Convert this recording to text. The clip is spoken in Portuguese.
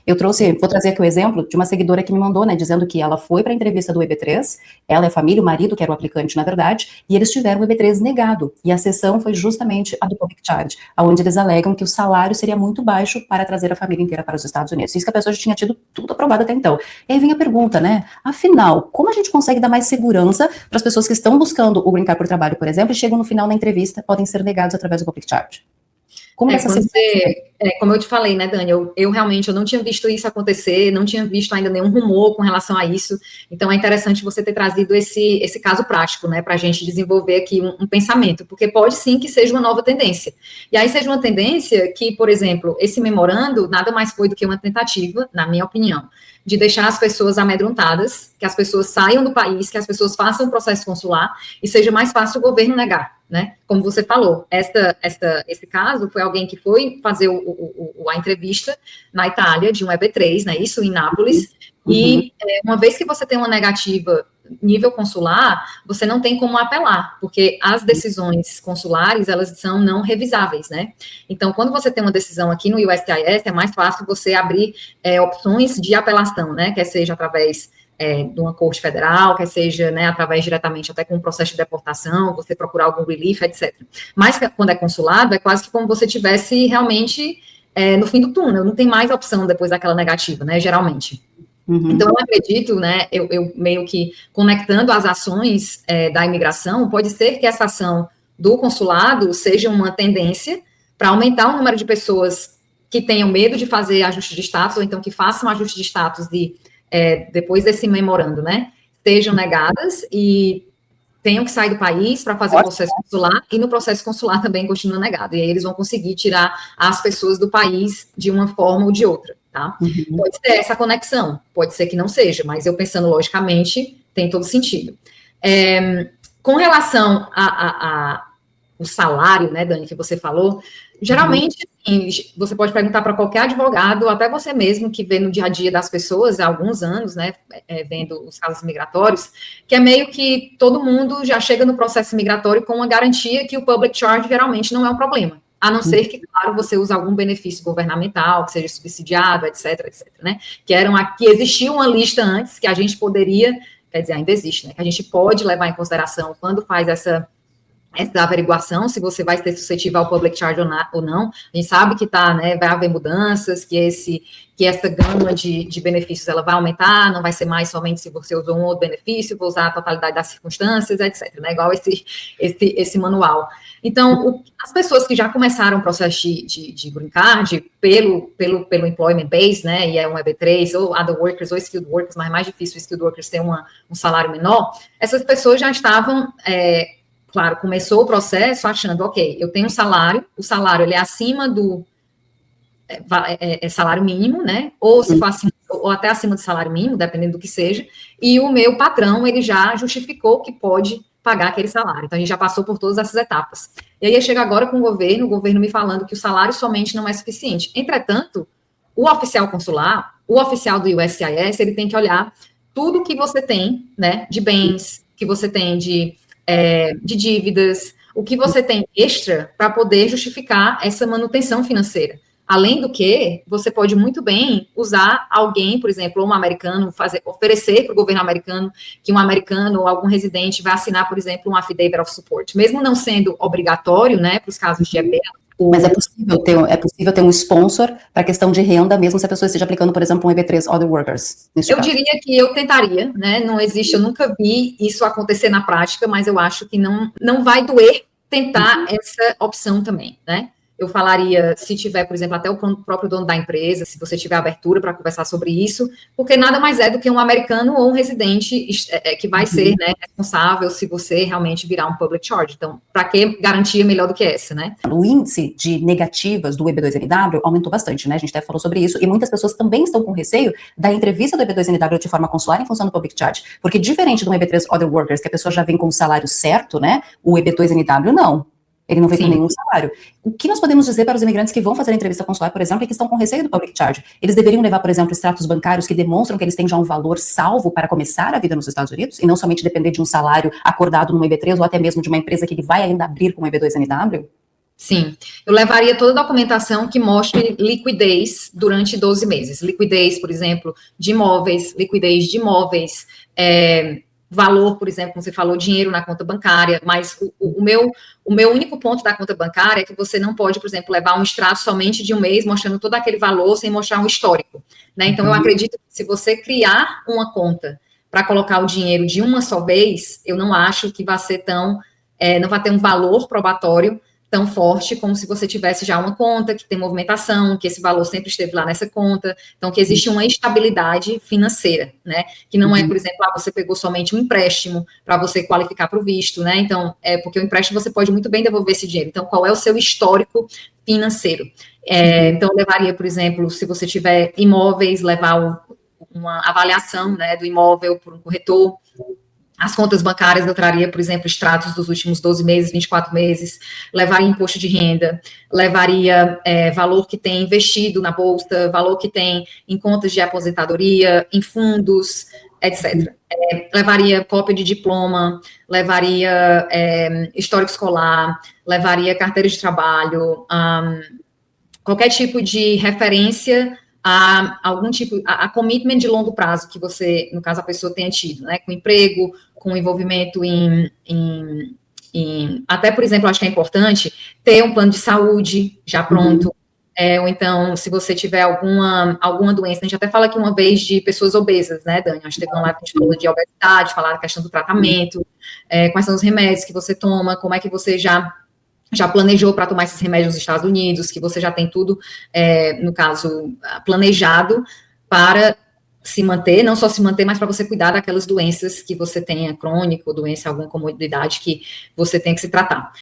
Vou trazer aqui o exemplo de uma seguidora que me mandou, né, dizendo que ela foi para a entrevista do EB3, ela é família, o marido, que era o aplicante, na verdade, e eles tiveram o EB3 negado, e a sessão foi justamente a do Public Charge, onde eles alegam que o salário seria muito baixo para trazer a família inteira para os Estados Unidos. Isso que a pessoa já tinha tido tudo aprovado até então. E aí vem a pergunta, né, afinal, como a gente consegue dar mais segurança para as pessoas que estão buscando o Green Card por trabalho, por exemplo, e chegam no final da entrevista, podem ser negados através do Public Charge? Como eu te falei, né, Dani, eu realmente não tinha visto isso acontecer, não tinha visto ainda nenhum rumor com relação a isso, então é interessante você ter trazido esse caso prático, né, para a gente desenvolver aqui um pensamento, porque pode sim que seja uma nova tendência, e aí seja uma tendência que, por exemplo, esse memorando nada mais foi do que uma tentativa, na minha opinião, de deixar as pessoas amedrontadas, que as pessoas saiam do país, que as pessoas façam o processo consular e seja mais fácil o governo negar, né? Como você falou, esse caso foi alguém que foi fazer a entrevista na Itália de um EB3, né? Isso em Nápoles, e uma vez que você tem uma negativa nível consular, você não tem como apelar, porque as decisões consulares, elas são não revisáveis, né? Então, quando você tem uma decisão aqui no USCIS, é mais fácil você abrir opções de apelação, né? Quer seja através de uma corte federal, quer seja, né, através diretamente até com um processo de deportação, você procurar algum relief, etc. Mas quando é consulado, é quase que como você tivesse realmente no fim do túnel, não tem mais opção depois daquela negativa, né, geralmente. Então, eu acredito, né, eu meio que conectando as ações da imigração, pode ser que essa ação do consulado seja uma tendência para aumentar o número de pessoas que tenham medo de fazer ajuste de status, ou então que façam ajuste de status depois desse memorando, né, sejam negadas e tenham que sair do país para fazer o processo consular, e no processo consular também continua negado, e aí eles vão conseguir tirar as pessoas do país de uma forma ou de outra, tá? Pode ser essa conexão, pode ser que não seja, mas eu pensando logicamente, tem todo sentido. Com relação o salário, né, Dani, que você falou, geralmente, assim, você pode perguntar para qualquer advogado, até você mesmo, que vê no dia a dia das pessoas, há alguns anos, né, vendo os casos migratórios, que é meio que todo mundo já chega no processo migratório com uma garantia que o public charge geralmente não é um problema, a não ser que, claro, você use algum benefício governamental, que seja subsidiado, etc, né, que existia uma lista antes, que a gente poderia, quer dizer, ainda existe, né, que a gente pode levar em consideração quando faz essa averiguação, se você vai ser suscetível ao public charge ou não. A gente sabe que né, vai haver mudanças, que essa gama de benefícios ela vai aumentar, não vai ser mais somente se você usou um outro benefício, vou usar a totalidade das circunstâncias, etc. Né, igual esse manual. Então, as pessoas que já começaram o processo de Green Card pelo employment base, né, e é um EB3, ou other workers, ou skilled workers, mas é mais difícil o skilled workers ter um salário menor, essas pessoas já estavam... Claro, começou o processo achando, ok, eu tenho um salário, o salário ele é acima do salário mínimo, né? Ou se for acima, ou até acima do salário mínimo, dependendo do que seja, e o meu patrão, ele já justificou que pode pagar aquele salário. Então, a gente já passou por todas essas etapas. E aí, chega agora com o governo me falando que o salário somente não é suficiente. Entretanto, o oficial consular, o oficial do USCIS, ele tem que olhar tudo que você tem, né, de bens, que você tem de dívidas, o que você tem extra para poder justificar essa manutenção financeira. Além do que, você pode muito bem usar alguém, por exemplo, um americano, oferecer para o governo americano que um americano ou algum residente vai assinar, por exemplo, um affidavit of support, mesmo não sendo obrigatório, né, para os casos de EB. Mas é possível ter um sponsor para a questão de renda, mesmo se a pessoa esteja aplicando, por exemplo, um EB3 Other Workers. Eu diria que eu tentaria, né? Não existe, eu nunca vi isso acontecer na prática, mas eu acho que não vai doer tentar essa opção também, né? Eu falaria, se tiver, por exemplo, até o próprio dono da empresa, se você tiver abertura para conversar sobre isso, porque nada mais é do que um americano ou um residente que vai ser, né, responsável se você realmente virar um public charge. Então, para que garantia melhor do que essa, né? O índice de negativas do EB2NW aumentou bastante, né? A gente até falou sobre isso, e muitas pessoas também estão com receio da entrevista do EB2NW de forma consular em função do public charge, porque diferente do EB3 Other Workers, que a pessoa já vem com o salário certo, né? O EB2NW não. Ele não vem com nenhum salário. O que nós podemos dizer para os imigrantes que vão fazer a entrevista consular, por exemplo, e que estão com receio do public charge? Eles deveriam levar, por exemplo, extratos bancários que demonstram que eles têm já um valor salvo para começar a vida nos Estados Unidos, e não somente depender de um salário acordado no EB3 ou até mesmo de uma empresa que ele vai ainda abrir com o EB2NW? Sim, eu levaria toda a documentação que mostre liquidez durante 12 meses. Liquidez, por exemplo, de imóveis, valor, por exemplo, como você falou, dinheiro na conta bancária, mas o meu único ponto da conta bancária é que você não pode, por exemplo, levar um extrato somente de um mês, mostrando todo aquele valor, sem mostrar um histórico, né? Então, eu acredito que se você criar uma conta para colocar o dinheiro de uma só vez, eu não acho que vai ser tão, não vai ter um valor probatório tão forte como se você tivesse já uma conta que tem movimentação, que esse valor sempre esteve lá nessa conta, então que existe uma estabilidade financeira, né? Que não é, por exemplo, você pegou somente um empréstimo para você qualificar para o visto, né? Então, porque o empréstimo você pode muito bem devolver esse dinheiro. Então, qual é o seu histórico financeiro? Então, eu levaria, por exemplo, se você tiver imóveis, levar uma avaliação, né, do imóvel por um corretor. As contas bancárias eu traria, por exemplo, extratos dos últimos 12 meses, 24 meses, levaria imposto de renda, levaria valor que tem investido na bolsa, valor que tem em contas de aposentadoria, em fundos, etc. Levaria cópia de diploma, levaria histórico escolar, levaria carteira de trabalho, qualquer tipo de referência a algum tipo, a commitment de longo prazo que você, no caso, a pessoa tenha tido, né, com emprego, com envolvimento até, por exemplo, acho que é importante ter um plano de saúde já pronto, ou então, se você tiver alguma doença, a gente até fala aqui uma vez de pessoas obesas, né, Dani? Acho que teve uma live que a gente falou de obesidade, falar da questão do tratamento, quais são os remédios que você toma, como é que você já planejou para tomar esses remédios nos Estados Unidos, que você já tem tudo, no caso, planejado para se manter, não só se manter, mas para você cuidar daquelas doenças que você tenha crônico, doença, alguma comorbidade que você tem que se tratar.